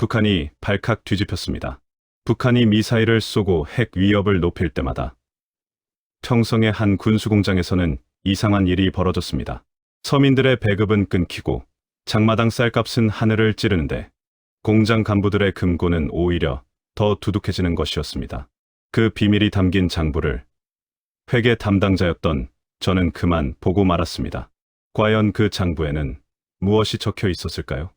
북한이 발칵 뒤집혔습니다. 북한이 미사일을 쏘고 핵 위협을 높일 때마다 평성의 한 군수공장에서는 이상한 일이 벌어졌습니다. 서민들의 배급은 끊기고 장마당 쌀값은 하늘을 찌르는데 공장 간부들의 금고는 오히려 더 두둑해지는 것이었습니다. 그 비밀이 담긴 장부를 회계 담당자였던 저는 그만 보고 말았습니다. 과연 그 장부에는 무엇이 적혀 있었을까요?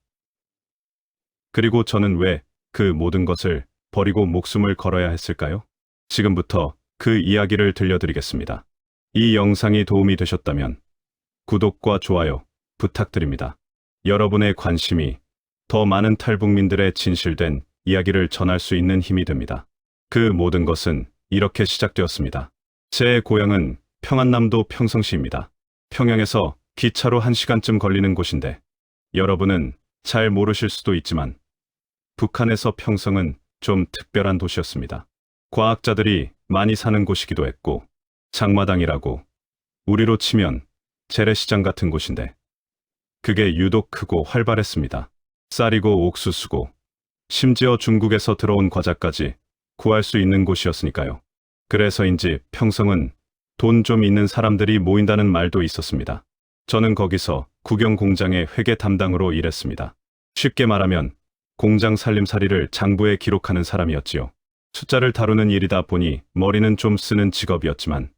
그리고 저는 왜 그 모든 것을 버리고 목숨을 걸어야 했을까요? 지금부터 그 이야기를 들려드리겠습니다. 이 영상이 도움이 되셨다면 구독과 좋아요 부탁드립니다. 여러분의 관심이 더 많은 탈북민들의 진실된 이야기를 전할 수 있는 힘이 됩니다. 그 모든 것은 이렇게 시작되었습니다. 제 고향은 평안남도 평성시입니다. 평양에서 기차로 1시간쯤 걸리는 곳인데 여러분은 잘 모르실 수도 있지만 북한에서 평성은 좀 특별한 도시였습니다. 과학자들이 많이 사는 곳이기도 했고 장마당이라고 우리로 치면 재래시장 같은 곳인데 그게 유독 크고 활발했습니다. 쌀이고 옥수수고 심지어 중국에서 들어온 과자까지 구할 수 있는 곳이었으니까요. 그래서인지 평성은 돈 좀 있는 사람들이 모인다는 말도 있었습니다. 저는 거기서 국영 공장의 회계 담당으로 일했습니다. 쉽게 말하면 공장 살림살이를 장부에 기록하는 사람이었지요. 숫자를 다루는 일이다 보니 머리는 좀 쓰는 직업이었지만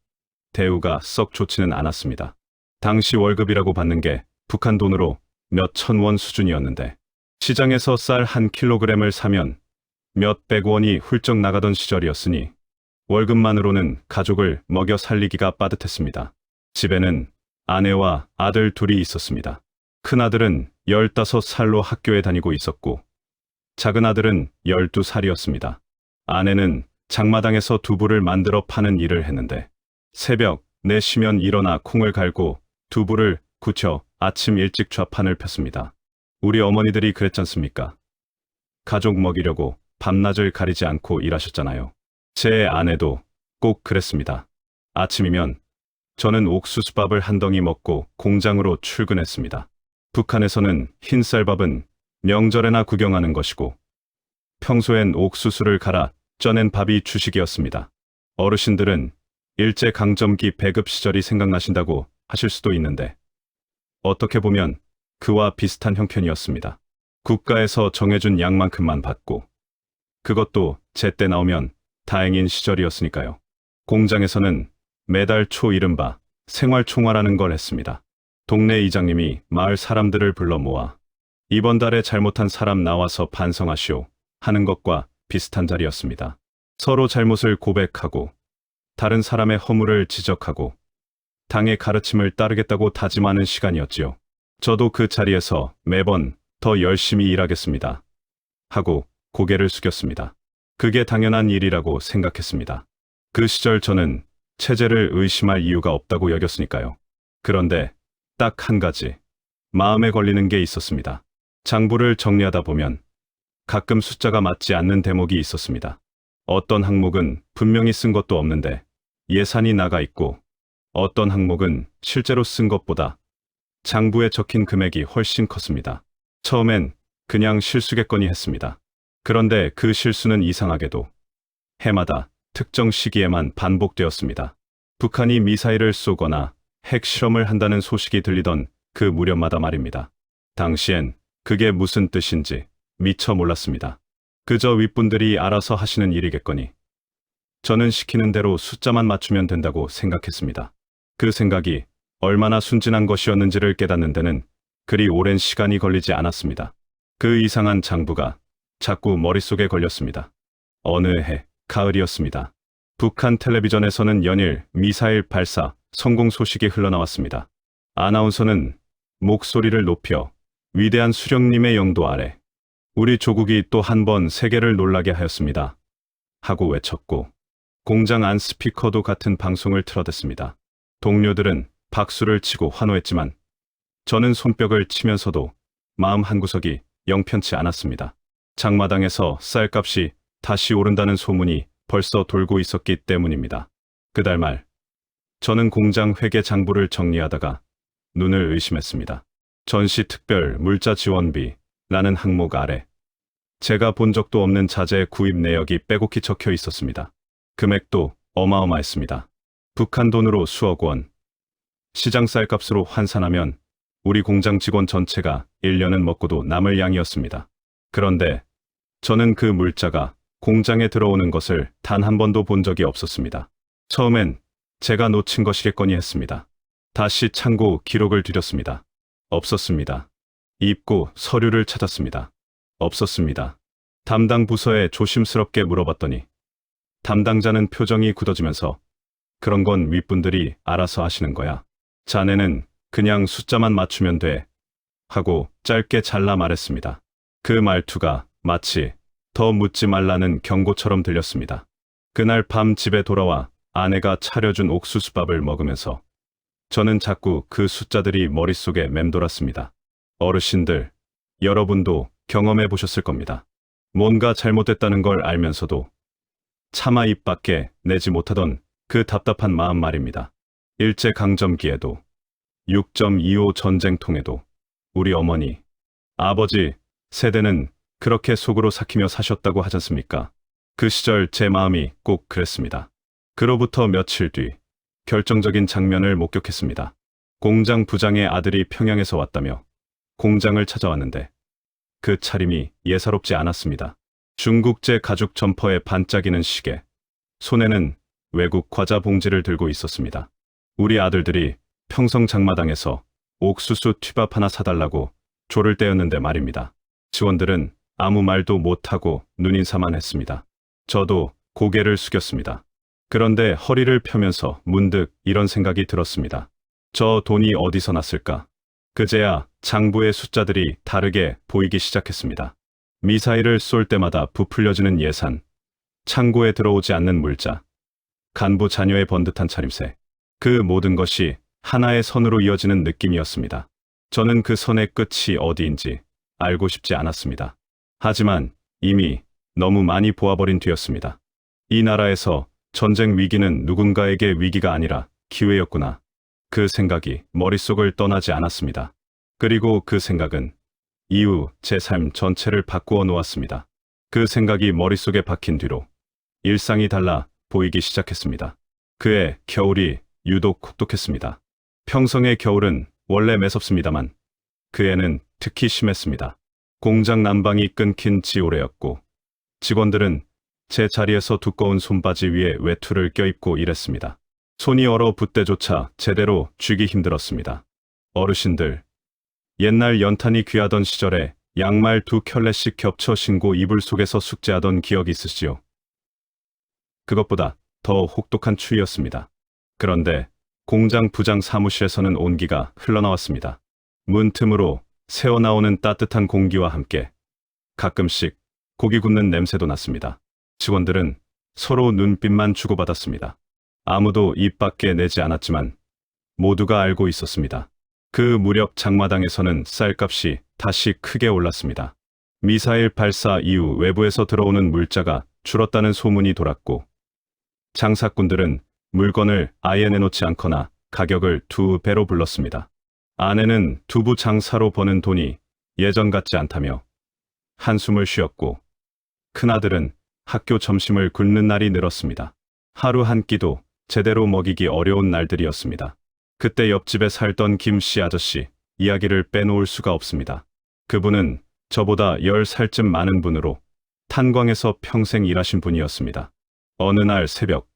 대우가 썩 좋지는 않았습니다. 당시 월급이라고 받는 게 북한 돈으로 몇 천 원 수준이었는데 시장에서 쌀 1kg을 사면 몇백 원이 훌쩍 나가던 시절이었으니 월급만으로는 가족을 먹여 살리기가 빠듯했습니다. 집에는 아내와 아들 둘이 있었습니다. 큰아들은 15살로 학교에 다니고 있었고 작은아들은 12살이었습니다. 아내는 장마당에서 두부를 만들어 파는 일을 했는데 새벽 4시면 일어나 콩을 갈고 두부를 굳혀 아침 일찍 좌판을 폈습니다. 우리 어머니들이 그랬잖습니까? 가족 먹이려고 밤낮을 가리지 않고 일하셨잖아요. 제 아내도 꼭 그랬습니다. 아침이면 저는 옥수수밥을 한 덩이 먹고 공장으로 출근했습니다. 북한에서는 흰쌀밥은 명절에나 구경하는 것이고 평소엔 옥수수를 갈아 쪄낸 밥이 주식이었습니다. 어르신들은 일제강점기 배급 시절이 생각나신다고 하실 수도 있는데 어떻게 보면 그와 비슷한 형편이었습니다. 국가에서 정해준 양만큼만 받고 그것도 제때 나오면 다행인 시절이었으니까요. 공장에서는 매달 초 이른바 생활총화라는 걸 했습니다. 동네 이장님이 마을 사람들을 불러 모아 이번 달에 잘못한 사람 나와서 반성하시오 하는 것과 비슷한 자리였습니다. 서로 잘못을 고백하고 다른 사람의 허물을 지적하고 당의 가르침을 따르겠다고 다짐하는 시간이었지요. 저도 그 자리에서 매번 더 열심히 일하겠습니다 하고 고개를 숙였습니다. 그게 당연한 일이라고 생각했습니다. 그 시절 저는 체제를 의심할 이유가 없다고 여겼으니까요. 그런데 딱 한 가지 마음에 걸리는 게 있었습니다. 장부를 정리하다 보면 가끔 숫자가 맞지 않는 대목이 있었습니다. 어떤 항목은 분명히 쓴 것도 없는데 예산이 나가 있고 어떤 항목은 실제로 쓴 것보다 장부에 적힌 금액이 훨씬 컸습니다. 처음엔 그냥 실수겠거니 했습니다. 그런데 그 실수는 이상하게도 해마다 특정 시기에만 반복되었습니다. 북한이 미사일을 쏘거나 핵실험을 한다는 소식이 들리던 그 무렵마다 말입니다. 당시엔 그게 무슨 뜻인지 미처 몰랐습니다. 그저 윗분들이 알아서 하시는 일이겠거니 저는 시키는 대로 숫자만 맞추면 된다고 생각했습니다. 그 생각이 얼마나 순진한 것이었는지를 깨닫는 데는 그리 오랜 시간이 걸리지 않았습니다. 그 이상한 장부가 자꾸 머릿속에 걸렸습니다. 어느 해 가을이었습니다. 북한 텔레비전에서는 연일 미사일 발사 성공 소식이 흘러나왔습니다. 아나운서는 목소리를 높여 위대한 수령님의 영도 아래 우리 조국이 또 한 번 세계를 놀라게 하였습니다 하고 외쳤고 공장 안 스피커도 같은 방송을 틀어댔습니다. 동료들은 박수를 치고 환호했지만 저는 손뼉을 치면서도 마음 한구석이 영편치 않았습니다. 장마당에서 쌀값이 다시 오른다는 소문이 벌써 돌고 있었기 때문입니다. 그달 말 저는 공장 회계 장부를 정리하다가 눈을 의심했습니다. 전시 특별 물자 지원비라는 항목 아래 제가 본 적도 없는 자재 구입 내역이 빼곡히 적혀 있었습니다. 금액도 어마어마했습니다. 북한 돈으로 수억 원. 시장 쌀값으로 환산하면 우리 공장 직원 전체가 1년은 먹고도 남을 양이었습니다. 그런데 저는 그 물자가 공장에 들어오는 것을 단 한 번도 본 적이 없었습니다. 처음엔 제가 놓친 것이겠거니 했습니다. 다시 창고 기록을 뒤졌습니다. 없었습니다. 입고 서류를 찾았습니다. 없었습니다. 담당 부서에 조심스럽게 물어봤더니 담당자는 표정이 굳어지면서 그런 건 윗분들이 알아서 하시는 거야. 자네는 그냥 숫자만 맞추면 돼. 하고 짧게 잘라 말했습니다. 그 말투가 마치 더 묻지 말라는 경고처럼 들렸습니다. 그날 밤 집에 돌아와 아내가 차려준 옥수수밥을 먹으면서 저는 자꾸 그 숫자들이 머릿속에 맴돌았습니다. 어르신들, 여러분도 경험해 보셨을 겁니다. 뭔가 잘못됐다는 걸 알면서도 차마 입 밖에 내지 못하던 그 답답한 마음 말입니다. 일제강점기에도 6.25 전쟁통에도 우리 어머니, 아버지 세대는 그렇게 속으로 삭히며 사셨다고 하지 않습니까? 그 시절 제 마음이 꼭 그랬습니다. 그로부터 며칠 뒤 결정적인 장면을 목격했습니다. 공장 부장의 아들이 평양에서 왔다며 공장을 찾아왔는데 그 차림이 예사롭지 않았습니다. 중국제 가죽 점퍼에 반짝이는 시계, 손에는 외국 과자 봉지를 들고 있었습니다. 우리 아들들이 평성 장마당에서 옥수수 튀밥 하나 사달라고 조를 떼었는데 말입니다. 직원들은 아무 말도 못하고 눈인사만 했습니다. 저도 고개를 숙였습니다. 그런데 허리를 펴면서 문득 이런 생각이 들었습니다. 저 돈이 어디서 났을까? 그제야 장부의 숫자들이 다르게 보이기 시작했습니다. 미사일을 쏠 때마다 부풀려지는 예산, 창고에 들어오지 않는 물자, 간부 자녀의 번듯한 차림새, 그 모든 것이 하나의 선으로 이어지는 느낌이었습니다. 저는 그 선의 끝이 어디인지 알고 싶지 않았습니다. 하지만 이미 너무 많이 보아버린 뒤였습니다. 이 나라에서 전쟁 위기는 누군가에게 위기가 아니라 기회였구나. 그 생각이 머릿속을 떠나지 않았습니다. 그리고 그 생각은 이후 제 삶 전체를 바꾸어 놓았습니다. 그 생각이 머릿속에 박힌 뒤로 일상이 달라 보이기 시작했습니다. 그해 겨울이 유독 혹독했습니다. 평성의 겨울은 원래 매섭습니다만 그해는 특히 심했습니다. 공장 난방이 끊긴 지 오래였고 직원들은 제 자리에서 두꺼운 손바지 위에 외투를 껴입고 일했습니다. 손이 얼어붙때조차 제대로 쥐기 힘들었습니다. 어르신들, 옛날 연탄이 귀하던 시절에 양말 2켤레씩 겹쳐 신고 이불 속에서 숙제하던 기억 있으시죠? 그것보다 더 혹독한 추위였습니다. 그런데 공장 부장 사무실에서는 온기가 흘러나왔습니다. 문 틈으로 새어나오는 따뜻한 공기와 함께 가끔씩 고기 굽는 냄새도 났습니다. 직원들은 서로 눈빛만 주고받았습니다. 아무도 입 밖에 내지 않았지만 모두가 알고 있었습니다. 그 무렵 장마당에서는 쌀값이 다시 크게 올랐습니다. 미사일 발사 이후 외부에서 들어오는 물자가 줄었다는 소문이 돌았고 장사꾼들은 물건을 아예 내놓지 않거나 가격을 2배로 불렀습니다. 아내는 두부 장사로 버는 돈이 예전 같지 않다며 한숨을 쉬었고 큰아들은 학교 점심을 굶는 날이 늘었습니다. 하루 한 끼도 제대로 먹이기 어려운 날들이었습니다. 그때 옆집에 살던 김씨 아저씨 이야기를 빼놓을 수가 없습니다. 그분은 저보다 10살쯤 많은 분으로 탄광에서 평생 일하신 분이었습니다. 어느 날 새벽,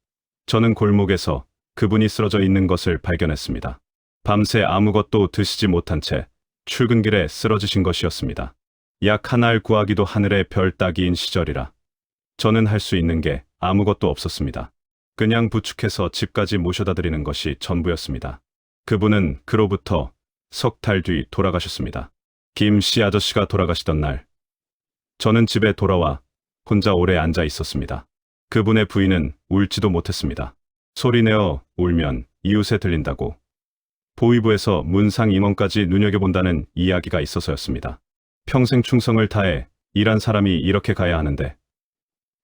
저는 골목에서 그분이 쓰러져 있는 것을 발견했습니다. 밤새 아무것도 드시지 못한 채 출근길에 쓰러지신 것이었습니다. 약 한 알 구하기도 하늘의 별 따기인 시절이라 저는 할 수 있는 게 아무것도 없었습니다. 그냥 부축해서 집까지 모셔다 드리는 것이 전부였습니다. 그분은 그로부터 석 달 뒤 돌아가셨습니다. 김씨 아저씨가 돌아가시던 날, 저는 집에 돌아와 혼자 오래 앉아 있었습니다. 그분의 부인은 울지도 못했습니다. 소리내어 울면 이웃에 들린다고 보위부에서 문상 임원까지 눈여겨본다는 이야기가 있어서였습니다. 평생 충성을 다해 일한 사람이 이렇게 가야 하는데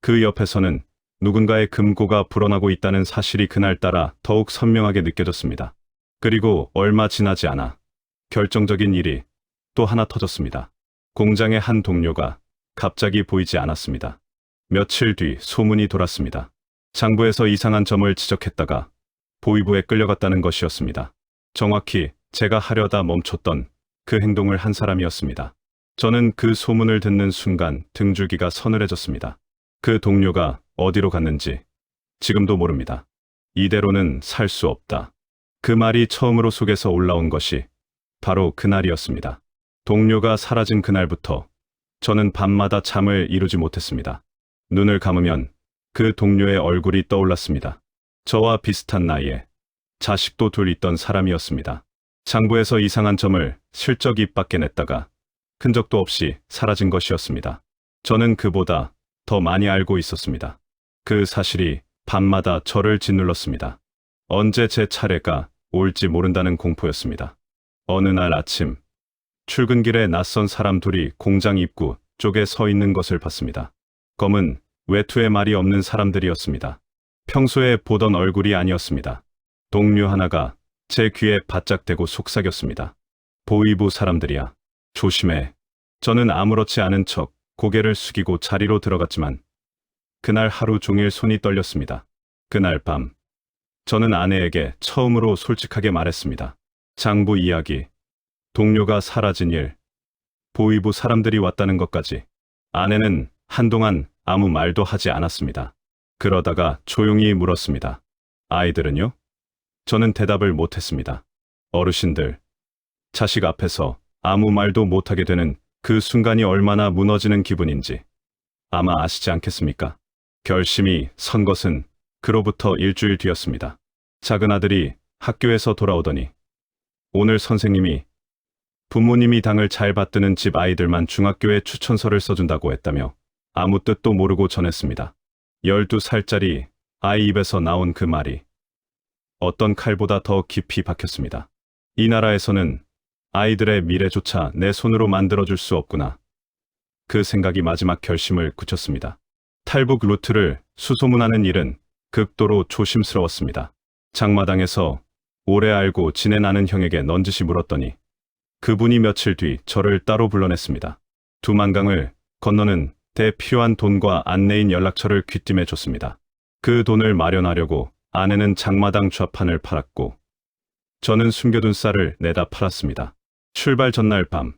그 옆에서는 누군가의 금고가 불어나고 있다는 사실이 그날따라 더욱 선명하게 느껴졌습니다. 그리고 얼마 지나지 않아 결정적인 일이 또 하나 터졌습니다. 공장의 한 동료가 갑자기 보이지 않았습니다. 며칠 뒤 소문이 돌았습니다. 장부에서 이상한 점을 지적했다가 보위부에 끌려갔다는 것이었습니다. 정확히 제가 하려다 멈췄던 그 행동을 한 사람이었습니다. 저는 그 소문을 듣는 순간 등줄기가 서늘해졌습니다. 그 동료가 어디로 갔는지 지금도 모릅니다. 이대로는 살 수 없다. 그 말이 처음으로 속에서 올라온 것이 바로 그날이었습니다. 동료가 사라진 그날부터 저는 밤마다 잠을 이루지 못했습니다. 눈을 감으면 그 동료의 얼굴이 떠올랐습니다. 저와 비슷한 나이에 자식도 둘 있던 사람이었습니다. 장부에서 이상한 점을 슬쩍 입 밖에 냈다가 흔적도 없이 사라진 것이었습니다. 저는 그보다 더 많이 알고 있었습니다. 그 사실이 밤마다 저를 짓눌렀습니다. 언제 제 차례가 올지 모른다는 공포였습니다. 어느 날 아침, 출근길에 낯선 사람 둘이 공장 입구 쪽에 서 있는 것을 봤습니다. 검은 외투에 말이 없는 사람들이었습니다. 평소에 보던 얼굴이 아니었습니다. 동료 하나가 제 귀에 바짝 대고 속삭였습니다. 보위부 사람들이야. 조심해. 저는 아무렇지 않은 척 고개를 숙이고 자리로 들어갔지만 그날 하루 종일 손이 떨렸습니다. 그날 밤, 저는 아내에게 처음으로 솔직하게 말했습니다. 장부 이야기, 동료가 사라진 일, 보위부 사람들이 왔다는 것까지. 아내는 한동안 아무 말도 하지 않았습니다. 그러다가 조용히 물었습니다. 아이들은요? 저는 대답을 못했습니다. 어르신들, 자식 앞에서 아무 말도 못하게 되는 그 순간이 얼마나 무너지는 기분인지 아마 아시지 않겠습니까? 결심이 선 것은 그로부터 일주일 뒤였습니다. 작은 아들이 학교에서 돌아오더니 오늘 선생님이 부모님이 당을 잘 받드는 집 아이들만 중학교에 추천서를 써준다고 했다며 아무 뜻도 모르고 전했습니다. 12살짜리 아이 입에서 나온 그 말이 어떤 칼보다 더 깊이 박혔습니다. 이 나라에서는 아이들의 미래조차 내 손으로 만들어줄 수 없구나. 그 생각이 마지막 결심을 굳혔습니다. 탈북 루트를 수소문하는 일은 극도로 조심스러웠습니다. 장마당에서 오래 알고 지낸 아는 형에게 넌지시 물었더니 그분이 며칠 뒤 저를 따로 불러냈습니다. 두만강을 건너는 데 필요한 돈과 안내인 연락처를 귀띔해 줬습니다. 그 돈을 마련하려고 아내는 장마당 좌판을 팔았고 저는 숨겨둔 쌀을 내다 팔았습니다. 출발 전날 밤,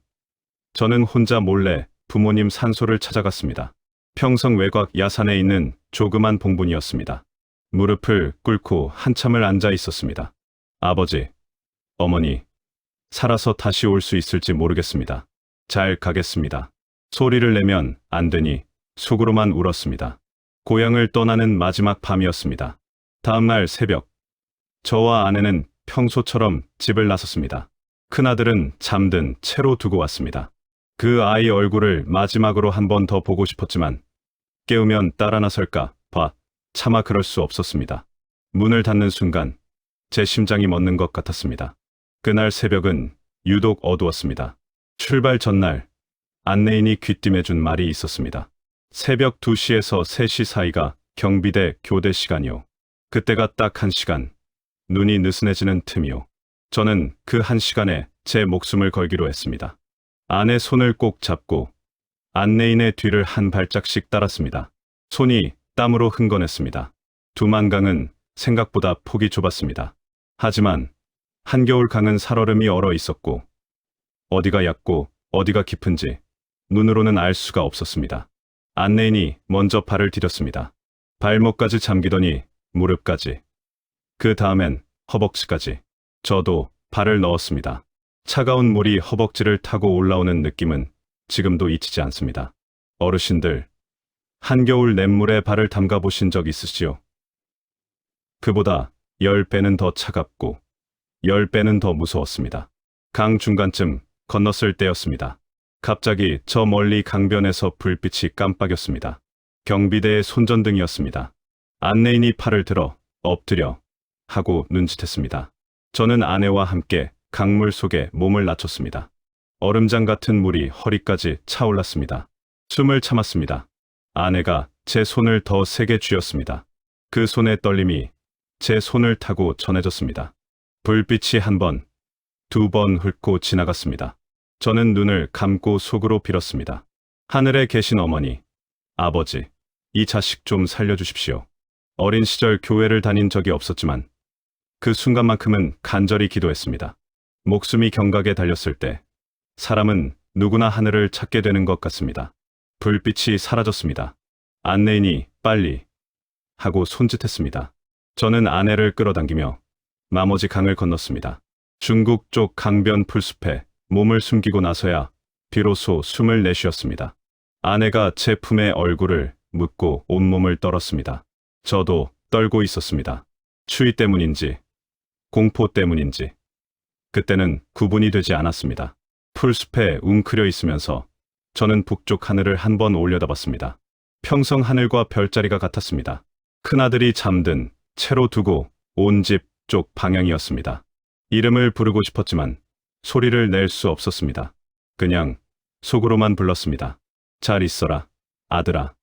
저는 혼자 몰래 부모님 산소를 찾아갔습니다. 평성 외곽 야산에 있는 조그만 봉분이었습니다. 무릎을 꿇고 한참을 앉아 있었습니다. 아버지, 어머니, 살아서 다시 올 수 있을지 모르겠습니다. 잘 가겠습니다. 소리를 내면 안 되니 속으로만 울었습니다. 고향을 떠나는 마지막 밤이었습니다. 다음날 새벽, 저와 아내는 평소처럼 집을 나섰습니다. 큰아들은 잠든 채로 두고 왔습니다. 그 아이 얼굴을 마지막으로 한 번 더 보고 싶었지만 깨우면 따라 나설까 봐 차마 그럴 수 없었습니다. 문을 닫는 순간 제 심장이 멎는 것 같았습니다. 그날 새벽은 유독 어두웠습니다. 출발 전날 안내인이 귀띔해준 말이 있었습니다. 새벽 2시에서 3시 사이가 경비대 교대 시간이요. 그때가 딱 1시간, 눈이 느슨해지는 틈이요. 저는 그 1시간에 제 목숨을 걸기로 했습니다. 아내 손을 꼭 잡고 안내인의 뒤를 한 발짝씩 따랐습니다. 손이 땀으로 흥건했습니다. 두만강은 생각보다 폭이 좁았습니다. 하지만 한겨울 강은 살얼음이 얼어 있었고 어디가 얕고 어디가 깊은지 눈으로는 알 수가 없었습니다. 안내인이 먼저 발을 디뎠습니다. 발목까지 잠기더니 무릎까지, 그 다음엔 허벅지까지. 저도 발을 넣었습니다. 차가운 물이 허벅지를 타고 올라오는 느낌은 지금도 잊히지 않습니다. 어르신들, 한겨울 냇물에 발을 담가 보신 적 있으시죠? 그보다 10배는 더 차갑고 10배는 더 무서웠습니다. 강 중간쯤 건넜을 때였습니다. 갑자기 저 멀리 강변에서 불빛이 깜빡였습니다. 경비대의 손전등이었습니다. 안내인이 팔을 들어 엎드려 하고 눈짓했습니다. 저는 아내와 함께 강물 속에 몸을 낮췄습니다. 얼음장 같은 물이 허리까지 차올랐습니다. 숨을 참았습니다. 아내가 제 손을 더 세게 쥐었습니다. 그 손의 떨림이 제 손을 타고 전해졌습니다. 불빛이 한 번, 2번 훑고 지나갔습니다. 저는 눈을 감고 속으로 빌었습니다. 하늘에 계신 어머니, 아버지, 이 자식 좀 살려주십시오. 어린 시절 교회를 다닌 적이 없었지만 그 순간만큼은 간절히 기도했습니다. 목숨이 경각에 달렸을 때 사람은 누구나 하늘을 찾게 되는 것 같습니다. 불빛이 사라졌습니다. 안내인이 빨리 하고 손짓했습니다. 저는 아내를 끌어당기며 나머지 강을 건넜습니다. 중국 쪽 강변 풀숲에 몸을 숨기고 나서야 비로소 숨을 내쉬었습니다. 아내가 제 품에 얼굴을 묻고 온몸을 떨었습니다. 저도 떨고 있었습니다. 추위 때문인지 공포 때문인지 그때는 구분이 되지 않았습니다. 풀숲에 웅크려 있으면서 저는 북쪽 하늘을 한번 올려다봤습니다. 평성 하늘과 별자리가 같았습니다. 큰아들이 잠든 채로 두고 온 집 쪽 방향이었습니다. 이름을 부르고 싶었지만 소리를 낼 수 없었습니다. 그냥 속으로만 불렀습니다. 잘 있어라, 아들아.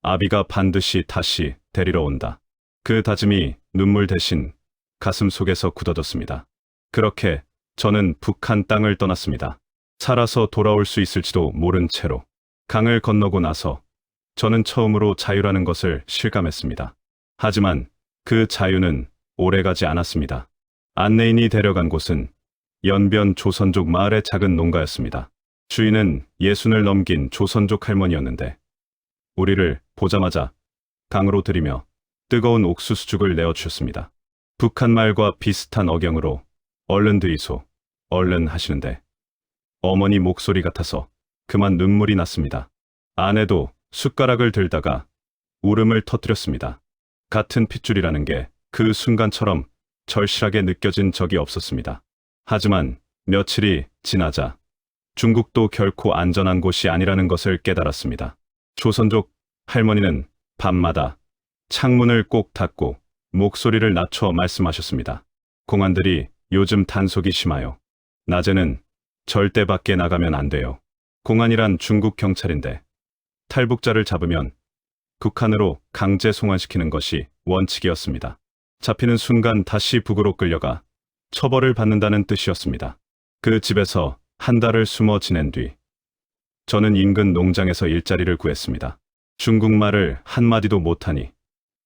아비가 반드시 다시 데리러 온다. 그 다짐이 눈물 대신 가슴 속에서 굳어졌습니다. 그렇게 저는 북한 땅을 떠났습니다. 살아서 돌아올 수 있을지도 모른 채로 강을 건너고 나서 저는 처음으로 자유라는 것을 실감했습니다. 하지만 그 자유는 오래가지 않았습니다. 안내인이 데려간 곳은 연변 조선족 마을의 작은 농가였습니다. 주인은 60을 넘긴 조선족 할머니였는데 우리를 보자마자 강으로 들이며 뜨거운 옥수수죽을 내어주셨습니다. 북한 말과 비슷한 억양으로 얼른 드이소, 얼른 하시는데 어머니 목소리 같아서 그만 눈물이 났습니다. 아내도 숟가락을 들다가 울음을 터뜨렸습니다. 같은 핏줄이라는 게 그 순간처럼 절실하게 느껴진 적이 없었습니다. 하지만 며칠이 지나자 중국도 결코 안전한 곳이 아니라는 것을 깨달았습니다. 조선족 할머니는 밤마다 창문을 꼭 닫고 목소리를 낮춰 말씀하셨습니다. 공안들이 요즘 단속이 심하여 낮에는 절대 밖에 나가면 안 돼요. 공안이란 중국 경찰인데 탈북자를 잡으면 북한으로 강제 송환시키는 것이 원칙이었습니다. 잡히는 순간 다시 북으로 끌려가 처벌을 받는다는 뜻이었습니다. 그 집에서 한 달을 숨어 지낸 뒤 저는 인근 농장에서 일자리를 구했습니다. 중국말을 한마디도 못하니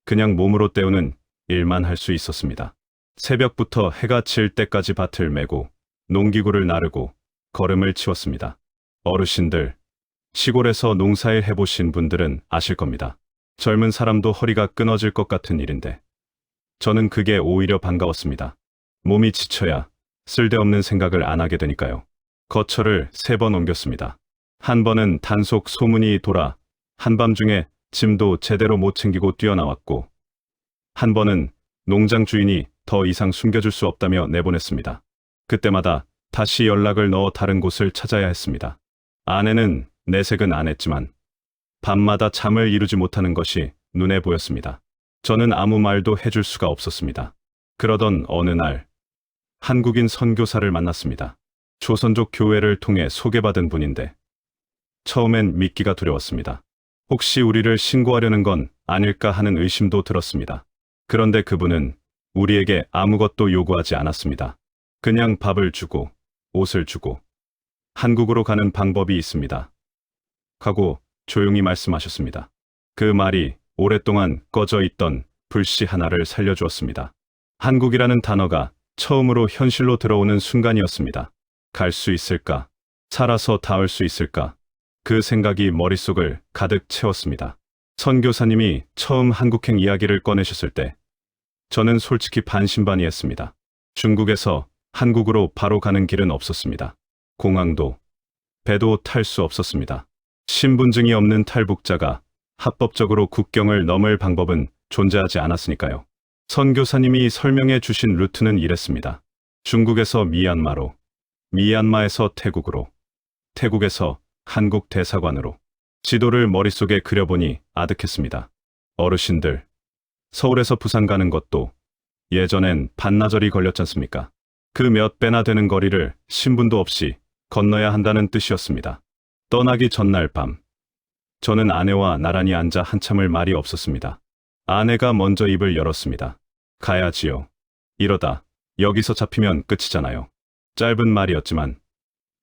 그냥 몸으로 때우는 일만 할 수 있었습니다. 새벽부터 해가 질 때까지 밭을 메고 농기구를 나르고 거름을 치웠습니다. 어르신들, 시골에서 농사일 해보신 분들은 아실 겁니다. 젊은 사람도 허리가 끊어질 것 같은 일인데 저는 그게 오히려 반가웠습니다. 몸이 지쳐야 쓸데없는 생각을 안 하게 되니까요. 거처를 3번 옮겼습니다. 한 번은 단속 소문이 돌아 한밤중에 짐도 제대로 못 챙기고 뛰어나왔고 한 번은 농장 주인이 더 이상 숨겨줄 수 없다며 내보냈습니다. 그때마다 다시 연락을 넣어 다른 곳을 찾아야 했습니다. 아내는 내색은 안 했지만 밤마다 잠을 이루지 못하는 것이 눈에 보였습니다. 저는 아무 말도 해줄 수가 없었습니다. 그러던 어느 날 한국인 선교사를 만났습니다. 조선족 교회를 통해 소개받은 분인데 처음엔 믿기가 두려웠습니다. 혹시 우리를 신고하려는 건 아닐까 하는 의심도 들었습니다. 그런데 그분은 우리에게 아무것도 요구하지 않았습니다. 그냥 밥을 주고 옷을 주고 한국으로 가는 방법이 있습니다. 하고 조용히 말씀하셨습니다. 그 말이 오랫동안 꺼져 있던 불씨 하나를 살려주었습니다. 한국이라는 단어가 처음으로 현실로 들어오는 순간이었습니다. 갈 수 있을까? 살아서 닿을 수 있을까? 그 생각이 머릿속을 가득 채웠습니다. 선교사님이 처음 한국행 이야기를 꺼내셨을 때 저는 솔직히 반신반의했습니다. 중국에서 한국으로 바로 가는 길은 없었습니다. 공항도 배도 탈 수 없었습니다. 신분증이 없는 탈북자가 합법적으로 국경을 넘을 방법은 존재하지 않았으니까요. 선교사님이 설명해 주신 루트는 이랬습니다. 중국에서 미얀마로, 미얀마에서 태국으로, 태국에서 한국 대사관으로. 지도를 머릿속에 그려보니 아득했습니다. 어르신들, 서울에서 부산 가는 것도 예전엔 반나절이 걸렸지 않습니까? 그 몇 배나 되는 거리를 신분도 없이 건너야 한다는 뜻이었습니다. 떠나기 전날 밤, 저는 아내와 나란히 앉아 한참을 말이 없었습니다. 아내가 먼저 입을 열었습니다. 가야지요. 이러다 여기서 잡히면 끝이잖아요. 짧은 말이었지만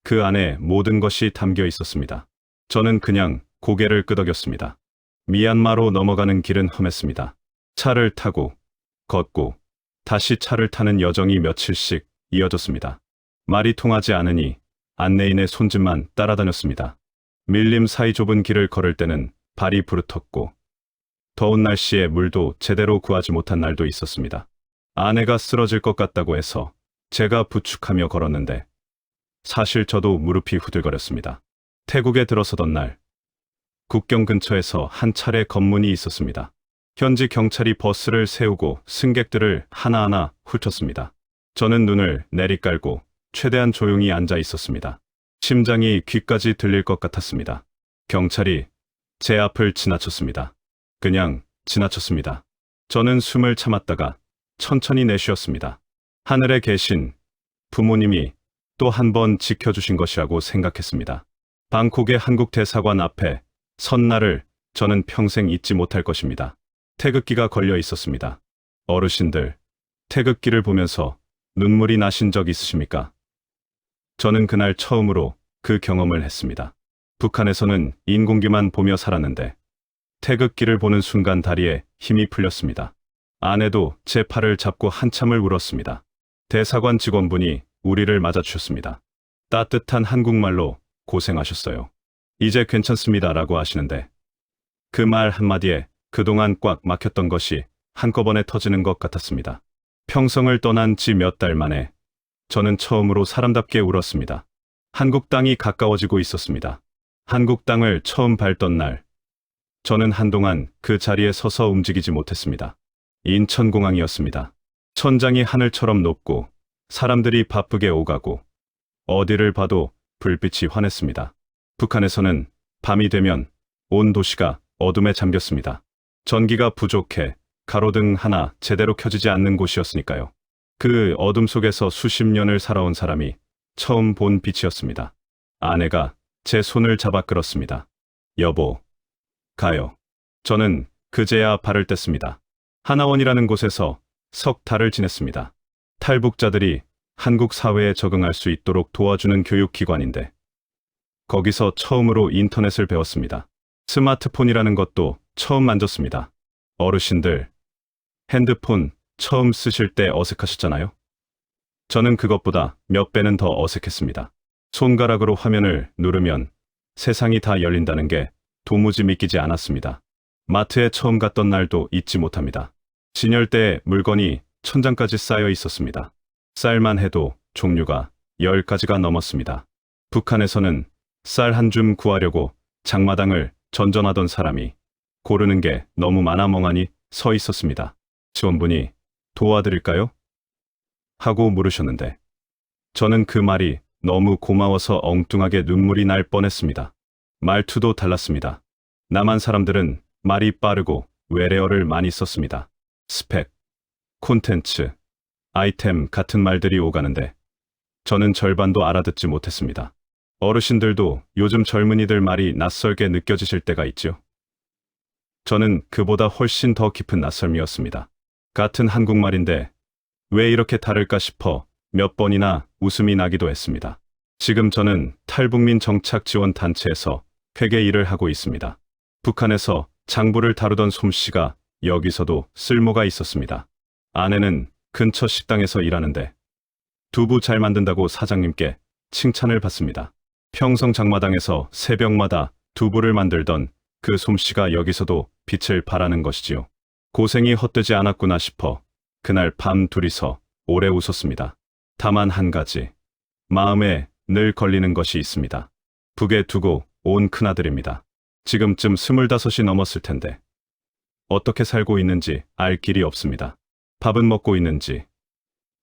그 안에 모든 것이 담겨 있었습니다. 저는 그냥 고개를 끄덕였습니다. 미얀마로 넘어가는 길은 험했습니다. 차를 타고, 걷고, 다시 차를 타는 여정이 며칠씩 이어졌습니다. 말이 통하지 않으니 안내인의 손짓만 따라다녔습니다. 밀림 사이 좁은 길을 걸을 때는 발이 부르텄고, 더운 날씨에 물도 제대로 구하지 못한 날도 있었습니다. 아내가 쓰러질 것 같다고 해서 제가 부축하며 걸었는데 사실 저도 무릎이 후들거렸습니다. 태국에 들어서던 날, 국경 근처에서 한 차례 검문이 있었습니다. 현지 경찰이 버스를 세우고 승객들을 하나하나 훑었습니다. 저는 눈을 내리깔고 최대한 조용히 앉아 있었습니다. 심장이 귀까지 들릴 것 같았습니다. 경찰이 제 앞을 지나쳤습니다. 그냥 지나쳤습니다. 저는 숨을 참았다가 천천히 내쉬었습니다. 하늘에 계신 부모님이 또 한 번 지켜주신 것이라고 생각했습니다. 방콕의 한국 대사관 앞에 선 날을 저는 평생 잊지 못할 것입니다. 태극기가 걸려 있었습니다. 어르신들, 태극기를 보면서 눈물이 나신 적 있으십니까? 저는 그날 처음으로 그 경험을 했습니다. 북한에서는 인공기만 보며 살았는데 태극기를 보는 순간 다리에 힘이 풀렸습니다. 아내도 제 팔을 잡고 한참을 울었습니다. 대사관 직원분이 우리를 맞아주셨습니다. 따뜻한 한국말로 고생하셨어요. 이제 괜찮습니다라고 하시는데 그 말 한마디에 그동안 꽉 막혔던 것이 한꺼번에 터지는 것 같았습니다. 평성을 떠난 지 몇 달 만에 저는 처음으로 사람답게 울었습니다. 한국 땅이 가까워지고 있었습니다. 한국 땅을 처음 밟던 날, 저는 한동안 그 자리에 서서 움직이지 못했습니다. 인천공항이었습니다. 천장이 하늘처럼 높고 사람들이 바쁘게 오가고 어디를 봐도 불빛이 환했습니다. 북한에서는 밤이 되면 온 도시가 어둠에 잠겼습니다. 전기가 부족해 가로등 하나 제대로 켜지지 않는 곳이었으니까요. 그 어둠 속에서 수십 년을 살아온 사람이 처음 본 빛이었습니다. 아내가 제 손을 잡아 끌었습니다. 여보, 가요. 저는 그제야 발을 뗐습니다. 하나원이라는 곳에서 석 달을 지냈습니다. 탈북자들이 한국 사회에 적응할 수 있도록 도와주는 교육기관인데 거기서 처음으로 인터넷을 배웠습니다. 스마트폰이라는 것도 처음 만졌습니다. 어르신들, 핸드폰 처음 쓰실 때 어색하셨잖아요? 저는 그것보다 몇 배는 더 어색했습니다. 손가락으로 화면을 누르면 세상이 다 열린다는 게 도무지 믿기지 않았습니다. 마트에 처음 갔던 날도 잊지 못합니다. 진열대에 물건이 천장까지 쌓여 있었습니다. 쌀만 해도 종류가 10가지가 넘었습니다. 북한에서는 쌀 한 줌 구하려고 장마당을 전전하던 사람이 고르는 게 너무 많아 멍하니 서 있었습니다. 직원분이 도와드릴까요? 하고 물으셨는데 저는 그 말이 너무 고마워서 엉뚱하게 눈물이 날 뻔했습니다. 말투도 달랐습니다. 남한 사람들은 말이 빠르고 외래어를 많이 썼습니다. 스펙, 콘텐츠, 아이템 같은 말들이 오가는데 저는 절반도 알아듣지 못했습니다. 어르신들도 요즘 젊은이들 말이 낯설게 느껴지실 때가 있죠. 저는 그보다 훨씬 더 깊은 낯설미였습니다. 같은 한국말인데 왜 이렇게 다를까 싶어 몇 번이나 웃음이 나기도 했습니다. 지금 저는 탈북민 정착 지원 단체에서 회계 일을 하고 있습니다. 북한에서 장부를 다루던 솜씨가 여기서도 쓸모가 있었습니다. 아내는 근처 식당에서 일하는데 두부 잘 만든다고 사장님께 칭찬을 받습니다. 평성 장마당에서 새벽마다 두부를 만들던 그 솜씨가 여기서도 빛을 발하는 것이지요. 고생이 헛되지 않았구나 싶어 그날 밤 둘이서 오래 웃었습니다. 다만 한 가지, 마음에 늘 걸리는 것이 있습니다. 북에 두고 온 큰아들입니다. 지금쯤 25이 넘었을 텐데 어떻게 살고 있는지 알 길이 없습니다. 밥은 먹고 있는지,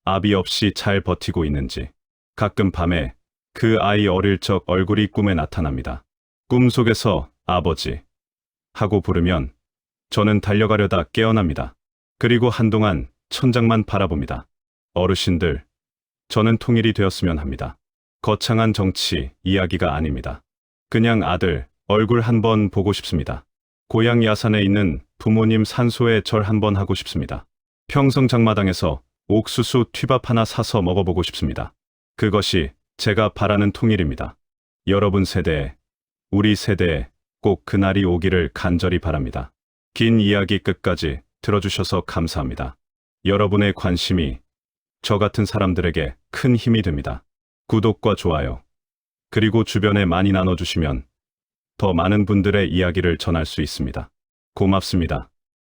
아비 없이 잘 버티고 있는지, 가끔 밤에 그 아이 어릴 적 얼굴이 꿈에 나타납니다. 꿈속에서 아버지 하고 부르면 저는 달려가려다 깨어납니다. 그리고 한동안 천장만 바라봅니다. 어르신들, 저는 통일이 되었으면 합니다. 거창한 정치 이야기가 아닙니다. 그냥 아들 얼굴 한번 보고 싶습니다. 고향 야산에 있는 부모님 산소에 절 한번 하고 싶습니다. 평성 장마당에서 옥수수 튀밥 하나 사서 먹어보고 싶습니다. 그것이 제가 바라는 통일입니다. 여러분 세대에, 우리 세대에 꼭 그날이 오기를 간절히 바랍니다. 긴 이야기 끝까지 들어주셔서 감사합니다. 여러분의 관심이 저 같은 사람들에게 큰 힘이 됩니다. 구독과 좋아요, 그리고 주변에 많이 나눠주시면 더 많은 분들의 이야기를 전할 수 있습니다. 고맙습니다.